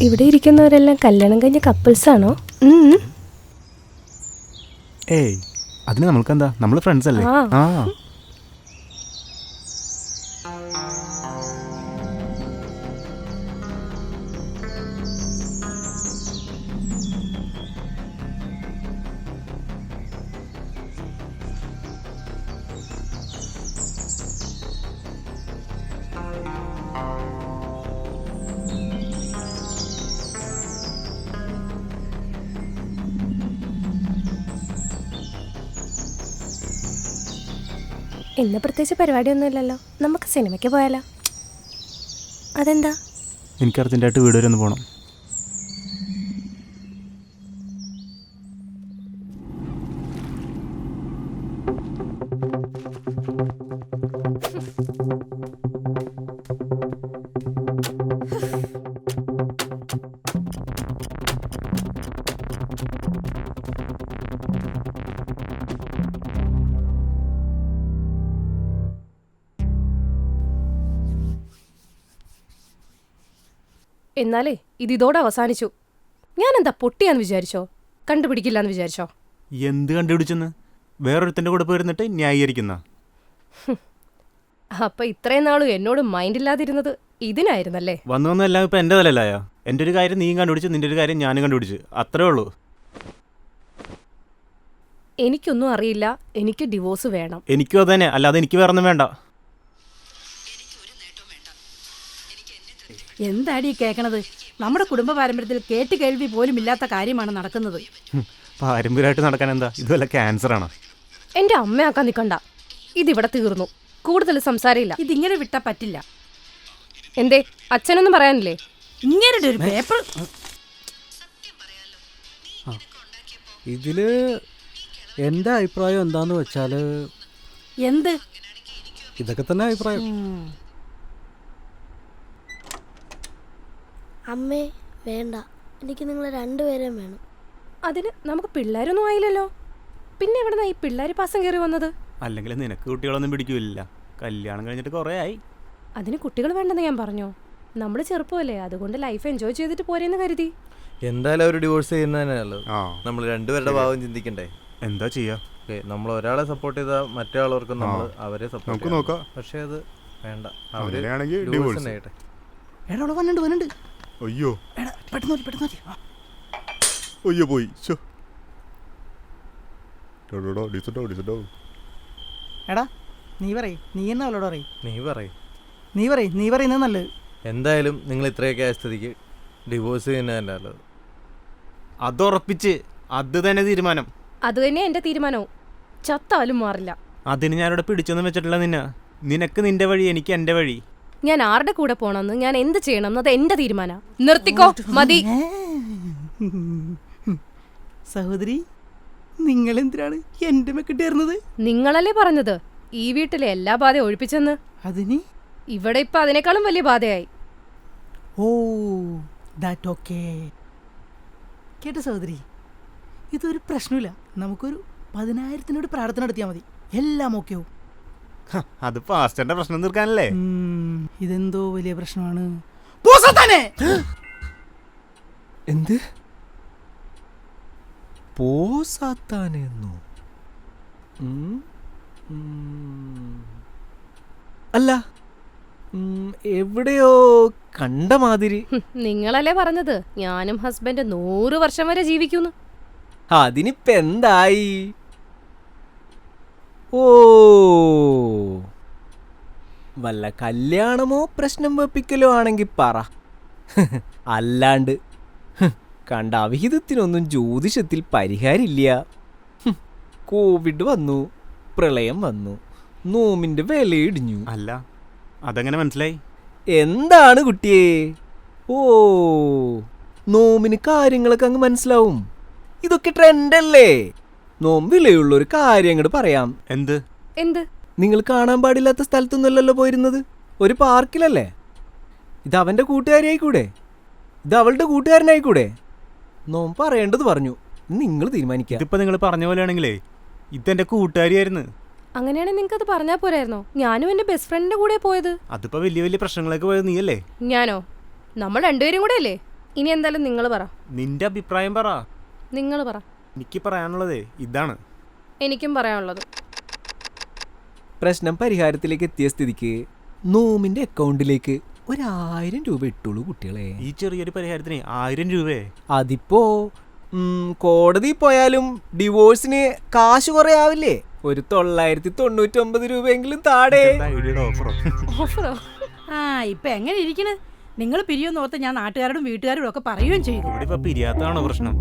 ഇവിടെ ഇരിക്കുന്നവരെല്ലാം കല്യാണം കഴിഞ്ഞ കപ്പിൾസ് ആണോ? ഏയ് അതിന് നമ്മൾക്കെന്താ, നമ്മൾ ഫ്രണ്ട്സ് അല്ലേ. ആ ഇന്ന് പ്രത്യേകിച്ച് പരിപാടിയൊന്നുമില്ലല്ലോ, നമുക്ക് സിനിമയ്ക്ക് പോയാലോ? അതെന്താ? എനിക്ക് അർജൻറ്റായിട്ട് വീട് വരെ ഒന്ന് പോകണം. എന്നാലേ ഇതോടെ അവസാനിച്ചു. ഞാനെന്താ പൊട്ടിയാന്ന് വിചാരിച്ചോ? കണ്ടുപിടിക്കില്ലാന്ന് വിചാരിച്ചോ? എന്ത് കണ്ടുപിടിച്ചെന്ന്? വേറൊരുത്തൻ്റെ കൂടെ പോയിരുന്നിട്ട് ന്യായീകരിക്കുന്ന. അപ്പൊ ഇത്രയും നാളും എന്നോട് മൈൻഡ് ഇല്ലാതിരുന്നത് ഇതിനായിരുന്നല്ലേ? വന്നൊന്നെല്ലാം ഇപ്പം എൻ്റെ തലല്ലായോ? എൻ്റെ ഒരു കാര്യം നീയും കണ്ടുപിടിച്ച്, നിൻ്റെ ഒരു കാര്യം ഞാനും കണ്ടുപിടിച്ച്, അത്രേ ഉള്ളൂ. എനിക്കൊന്നും അറിയില്ല, എനിക്ക് ഡിവോഴ്സ് വേണം. എനിക്കും അത് തന്നെ, അല്ലാതെ എനിക്ക് വേറൊന്നും വേണ്ട. എന്താടി കേൾക്കണത്? നമ്മുടെ കുടുംബ പാരമ്പര്യത്തിൽ കേട്ട് കേൾവി പോലും ഇല്ലാത്ത കാര്യമാണ് നടക്കുന്നത്. പാരമ്പര്യമായിട്ട് നടക്കാൻ എന്താ, ഇതുവല്ല ക്യാൻസറാണ്. എന്റെ അമ്മയാക്കാൻ നിൽക്കണ്ട, ഇതിവിടെ തീർന്നു. കൂടുതൽ സംസാരമില്ല. ഇതിങ്ങനെ വിട്ടാ പറ്റില്ല. എന്തേ, അച്ഛനൊന്നും പറയാനില്ലേ? ഇങ്ങനെ ഒരു പേപ്പർ ഇതില് എൻ്റെ അഭിപ്രായം എന്താന്ന് വെച്ചാല് എന്ത്? ഇതൊക്കെ തന്നെ അഭിപ്രായം. അമ്മേ വേണ്ട, എനിക്ക് നിങ്ങൾ രണ്ടുപേരെയും വേണം. അതിന് നമുക്ക് പിള്ളേരൊന്നും ആയില്ലല്ലോ. പിന്നെ എവിടെന്നാ ഈ പിള്ളേർ പാസം കയറി വന്നത്? അല്ലെങ്കിൽ നിനക്ക് കുട്ടികളൊന്നും പിടിക്കില്ല. കല്യാണം കഴിഞ്ഞിട്ട് കുറേ ആയി. അതിന് കുട്ടികൾ വേണ്ടെന്ന് ഞാൻ പറഞ്ഞോ? നമ്മൾ ചെറുപ്പമല്ലേ, അതുകൊണ്ട് ലൈഫ് എൻജോയ് ചെയ്തിട്ട് പോരെന്ന് കരുതി. എന്തായാലും അവർ ഡിവോഴ്സ് ചെയ്യുന്നതന്നെയല്ലോ. നമ്മൾ രണ്ടുപേരുടെ ഭാവം ചിന്തിക്കണ്ടേ? എന്താ ചെയ്യാ? നമ്മൾ ഒരാളെ സപ്പോർട്ട് ചെയ്താൽ മറ്റേ ആളോർക്കും നമ്മൾ അവരെ സപ്പോർട്ട് നോക്കാം. പക്ഷെ അത് വേണ്ട, അവര് ഡിവോഴ്സ് തന്നെ ആയിട്ടെ. എടാ വന്നുണ്ട്. അയ്യോ പെട്ടെന്ന് അയ്യോ പോയി. എടാ നീ പറയ്, നീ എന്നാ അവളോട് പറയ്. നീ പറയുന്നത് നല്ലത്. എന്തായാലും നിങ്ങൾ ഇത്രയൊക്കെ ആയ സ്ഥിതിക്ക് ഡിവോഴ്സ് ചെയ്യുന്നതന്നെ നല്ലത്. അതുറപ്പിച്ച്, അത് തന്നെ തീരുമാനം. അത് തന്നെ എന്റെ തീരുമാനവും. ചത്താലും മാറില്ല. അതിന് ഞാനിവിടെ പിടിച്ചൊന്നും വെച്ചിട്ടില്ല. നിനക്ക് നിന്റെ വഴി, എനിക്ക് എൻ്റെ വഴി. ഞാൻ ആരുടെ കൂടെ പോണമെന്ന്, ഞാൻ എന്ത് ചെയ്യണം അത് എന്റെ തീരുമാനം. നിർത്തിക്കോ, മതി. സഹോദരി, നിങ്ങൾ എന്തിനാണ് എന്റെ മെക്കിട്ടേറുന്നത്? നിങ്ങളല്ലേ പറഞ്ഞത് ഈ വീട്ടിലെ എല്ലാ ബാധയും ഒഴിപ്പിച്ചെന്ന്. അതിന് ഇവിടെ ഇപ്പൊ അതിനേക്കാളും വലിയ ബാധയായി. ഓ ദാറ്റ് ഓക്കേ. കേട്ട സഹോദരി, ഇതൊരു പ്രശ്നമില്ല. നമുക്കൊരു 10,000 പ്രാർത്ഥന നടത്തിയാൽ മതി, എല്ലാം ഓക്കെയോ. അത് പാസ്റ്ററിന്റെ പ്രശ്നം തീർക്കാനല്ലേ? ഇതെന്തോ വലിയ പ്രശ്നമാണ്. എന്ത് പോസാത്താനെന്നോ? അല്ല, എവിടെയോ കണ്ട മാതിരി. നിങ്ങളല്ലേ പറഞ്ഞത് ഞാനും ഹസ്ബൻഡ് 100 വർഷം വരെ ജീവിക്കുന്നു. അതിനിപ്പെന്തായി? ഓ, വല്ല കല്യാണമോ പ്രശ്നം വെപ്പിക്കലോ ആണെങ്കിൽ പറ. അല്ലാണ്ട് കണ്ട അവിഹിതത്തിനൊന്നും ജ്യോതിഷത്തിൽ പരിഹാരമില്ല. കോവിഡ് വന്നു, പ്രളയം വന്നു, നോമിന്റെ വിലയിടിഞ്ഞു. അല്ല, അതെങ്ങനെ മനസ്സിലായി? എന്താണ് കുട്ടിയെ? ഓ, നോമിന് കാര്യങ്ങളൊക്കെ അങ്ങ് മനസ്സിലാവും. ഇതൊക്കെ ട്രെൻഡല്ലേ? നോം വിലയുള്ള ഒരു കാര്യം അങ്ങോട്ട് പറയാം. എന്ത്? നിങ്ങൾ കാണാൻ പാടില്ലാത്ത സ്ഥലത്തൊന്നുമല്ലല്ലോ പോയിരുന്നത്, ഒരു പാർക്കിലല്ലേ? ഇത് അവന്റെ കൂട്ടുകാരിയായിക്കൂടെ? ഇത് അവളുടെ കൂട്ടുകാരനായിക്കൂടെ? നോം പറയേണ്ടത് പറഞ്ഞു, നിങ്ങൾ തീരുമാനിക്കുക. ഇതിപ്പോ നിങ്ങൾ പറഞ്ഞ പോലെയാണെങ്കിലേ ഇതെന്റെ കൂട്ടുകാരിയായിരുന്നു. അങ്ങനെയാണെങ്കിൽ നിങ്ങൾക്ക് അത് പറഞ്ഞാൽ പോരായിരുന്നോ? ഞാനും എന്റെ ബെസ്റ്റ് ഫ്രണ്ടിന്റെ കൂടെ പോയത്. അതിപ്പോ വലിയ വലിയ പ്രശ്നങ്ങളൊക്കെ പോയത് നീയല്ലേ? ഞാനോ? നമ്മൾ രണ്ടുപേരും കൂടെ അല്ലേ? ഇനി എന്തായാലും നിങ്ങൾ പറ. നിന്റെ അഭിപ്രായം പറ. നിങ്ങൾ പറ. എനിക്ക് പറയാനുള്ളതേ ഇതാണ്. എനിക്കും പറയാനുള്ളത്. പ്രശ്നം പരിഹാരത്തിലേക്ക് എത്തിയ സ്ഥിതിക്ക് നോമിന്റെ അക്കൗണ്ടിലേക്ക് 1000 രൂപ ഇട്ടുള്ളൂ കുട്ടികളെ. ഈ ചെറിയൊരു പരിഹാരത്തിന് 1000 രൂപയെ? അതിപ്പോ കോടതി പോയാലും ഡിവോഴ്സിന് കാശ് കുറേ ആവില്ലേ? ഒരു 999 രൂപയെങ്കിലും താടേ. ഓഫറോ? ഓഫറോ? ആ ഇപ്പൊ എങ്ങനെ ഇരിക്കണ്? നിങ്ങൾ പിരിയോന്ന് ഓർത്ത് ഞാൻ നാട്ടുകാരോടും വീട്ടുകാരോടും ഒക്കെ പറയുകയും ചെയ്തു. ഇവിടെ ഇപ്പൊ പിരിയാത്തതാണോ പ്രശ്നം?